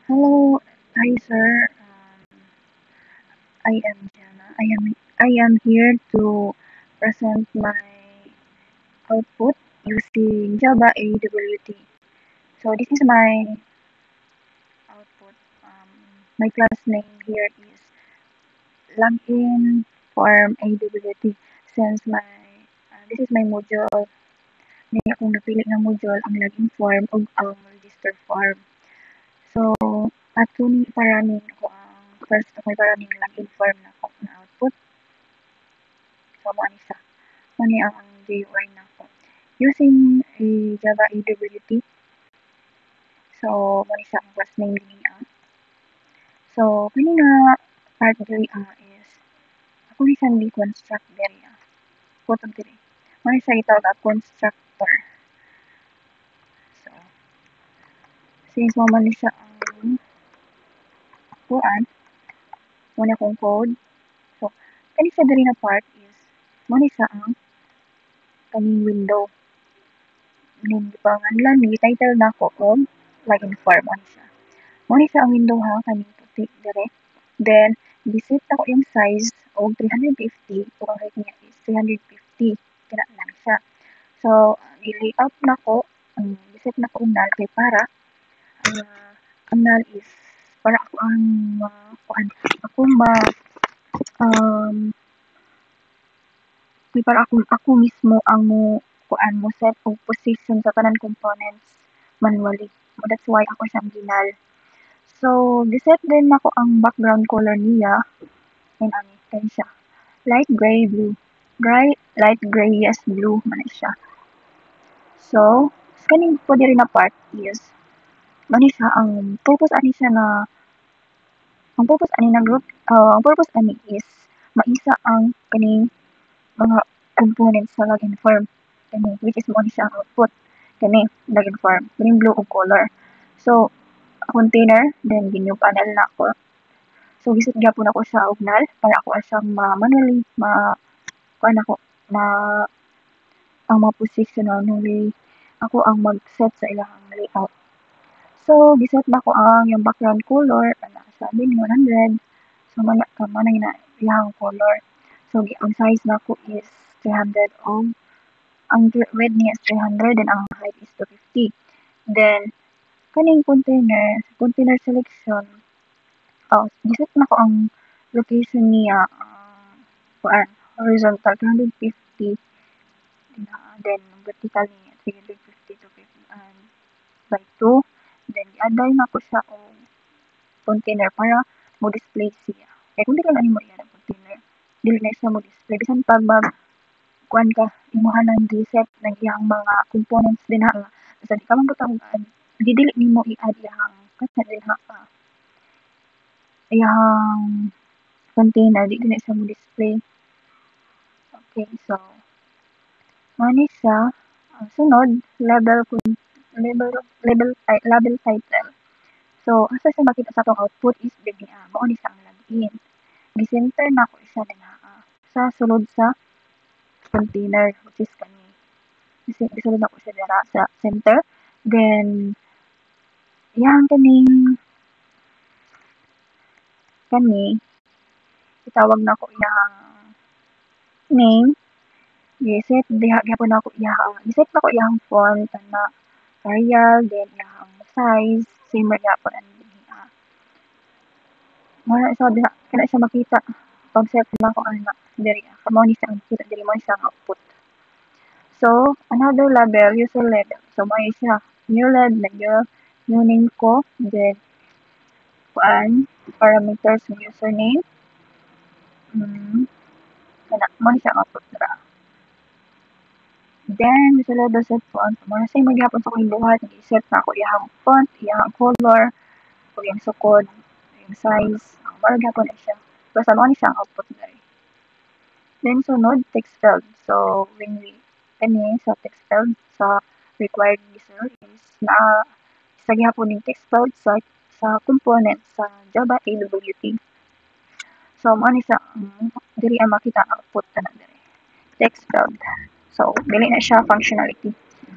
Hello, hi sir. I am Jana. I am here to present my output using Java AWT. So this is my output. My class name here is login form AWT. Since this is my module, may akong napili na module ang login form o ang register form. So ato ni paraning ko ang first ako paraning login form na ako na output. So mo ani siya. Mani ang GUI na ako. Using a Java AWT. So mani siya ang class name niya. So kani nga part diri is ako ni siyang construct diri putong diri. Mani siya itawag ang constructor. So since mo man ni siya ang kuan muna akong code. So kani siya diri na part is mani siya ang kaning window. Ning gipanganlan ni title na ko og login form mani siya. Mani siya ang window ha kaning puti dire. Then giset ako yung size og 350 ug ang height niya is 350. Kana lang siya. So i-layout na ko giset na ko null kay para ang null is para ako ang kuan ako um para ako mismo ang kuan mo set og position sa tanan components manually. That's why ako siyang ginal. So giset din nako ang background color niya and ani kay siya light gray blue. Light gray yes blue man siya. So kaning po diri na part is mani siya ang purpose ani siya na ang purpose ani is maisa ang kaning mga components sa login form kani which is mo ni siya ang output kani login form kaning blue og color. So container then ginew panel na ako. So giset gyapon ako sa og null para ako siyang manually kuan ako ma ang mga position manually ako ang mag-set sa ilahang layout. So giset na ko ang yung background color ana sa din 100. So man na ilahang color. So ang size nako is 300 og ang width niya is 300 and ang height is 250. Then kaning container selection giset na ko ang location niya kuan horizontal 250 then vertical niya 350 to 50 by 2 then i-add na ko siya og container para mo display siya. Kaya kung dili na nimo i-add ang container, dili na siya mo display bisan pag kuan ka imuha nang reset ng iyang mga components din ha. Basta di ka man butang dili nimo i-add iyang kasi din ha iyang container di na siya mo display. Okay, so mani siya ang sunod label title. So asa siya makita sa atong output is dili mao ni siya ang login. Gi-center na ko siya din ha sa sulod sa container which is kani. Gisulod na ko siya dira sa center. Then yang kani itawag na ko iyang name. Giset diha gyapon ako giset na ko iyang font na Arial then iyang size same ra gyapon ani diha. Mara sa diha kana siya makita pag set na ko ana diri mao ni siya ang kita diri mao siya ang output. So another label user label. So mao siya new label new name ko then kuan parameters ng username kana mao ni siya ang output dira. Then sa label set font mao say magyapon sa akong buhat i-set na ako iyang font iyang color ug iyang sukod iyang size mao gyapon na siya basta mao ni siya ang output diri. Then sunod text field. So when we kani sa text field sa required user is na isa gyapon ning text field sa component sa Java AWT. So mao ni siya diri ang makita ang output kana diri text field. So dili na siya functionality.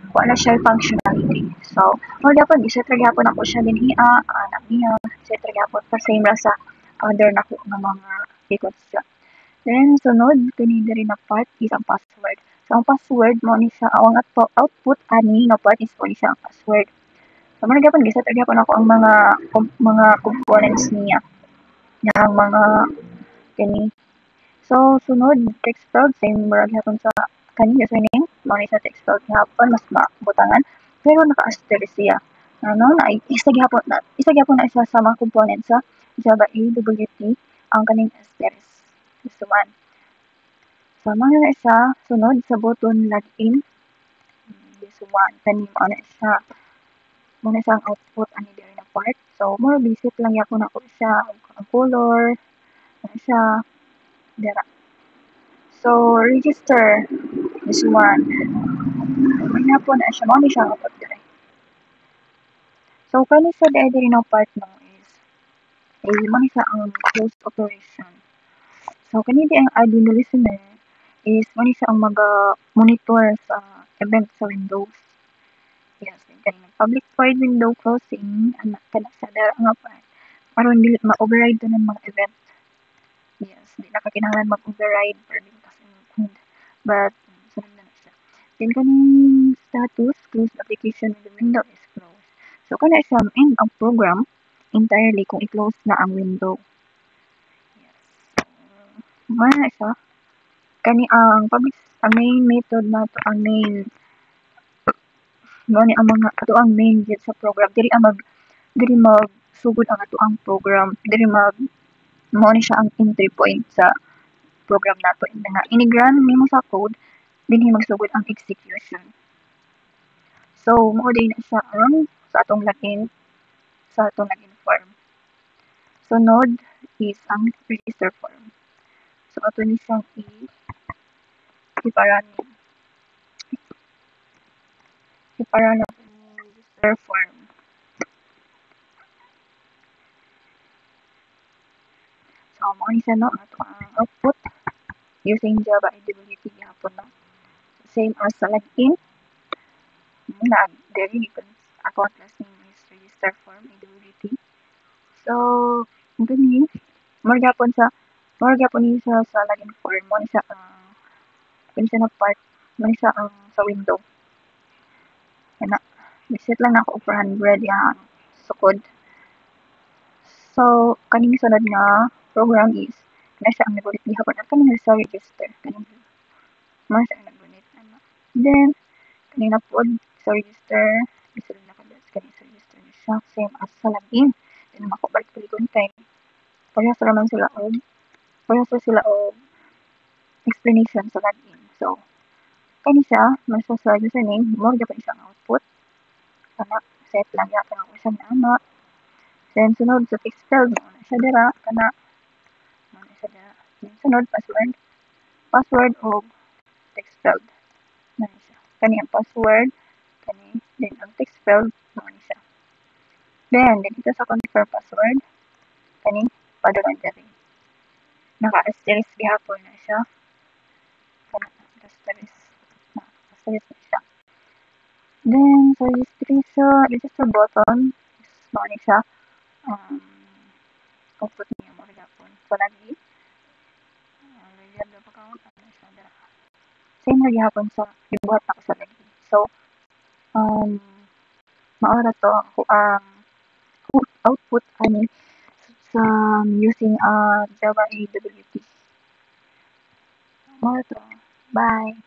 wa na siya functionality. So, mo gyapon giset ra gyapon ako siya dinhi anak niya set ra gyapon pa same ra sa other nako nga mga records siya. Then sunod kani diri na part is ang password. So ang password mo ni siya ang output ani nga part is mo ni siya ang password. So mo gyapon giset ra gyapon ako ang mga components niya. Nga ang mga kani. So sunod text field same ra gyapon sa kani username mo ni sa text field gyapon mas mabutangan pero naka-asterisk siya. Ano na isa gyapon na isa sa mga components sa Java AWT ang kaning asterisk. Gusto man. So, mga na siya, sunod sa button login. This one, kani mo na siya. Muna siya ang output ani diri na part. So, more basic lang yapon ako siya. Ang color, ano siya, dira. So, register. This one. Muna po na siya. Muna siya ang output diri. So, kani sa diri na part mo is muna siya ang close operation. So, kani di ang Arduino listener is muna siya ang mag-monitor sa event sa Windows. Yes, kanina public void window closing anak kana sa dara nga part aron dili ma-override tanan mga event. Yes, di na ka kinahanglan mag-override for code. But sunod na siya. Then kaning status closed application when the window is closed. So kana siya end ang program entirely kung i-close na ang window. Yes. So, na siya. Kani ang public ang main method na to ang main mo ni ang mga ato ang main git sa program diri magsugod ang ato ang program diri mo ni siya ang entry point sa program nato nga inigran nimo sa code dinhi magsugod ang execution. So mo din na siya ang sa atong login form. Sunod is ang register form. So ato ni siyang iparanin register form. So mo ni siya no ato ang output using Java AWT gihapon no. Same as sa login. Diri account last name is register form AWT. So gani more gyapon ni siya sa login form mo ni siya na part mo ni siya ang sa window. Kana reset lang ako for 100 yang sukod. So kaning sunod nga program is na siya ang nagulit gihapon at kaning sa register kaning mo siya ang nagulit ano. Then kanina pod sa register bisulod na kada kaning sa register ni siya same as sa login. Then makabalik palikon kay parehas naman sila og explanation sa login. So kani siya man siya sa username mo gyapon siya ang output kana set lang gyapon ako siya ana. Then sunod sa text field mo na siya dira kana mo na siya dira. Then sunod password og text field na siya. Kani ang password kani then ang text field mo ni siya. Then dito sa confirm password kani padayon diri. Naka-asterisk gihapon na siya. Kana asterisk na siya. Then sa register button is mo ni siya output niya mo gihapon. So lagi lagyan daw pa count ano siya dira. Same ra gihapon sa gibuhat ako sa lagi. So maora to ako ang output ani sa using Java AWT. Maora to. Bye.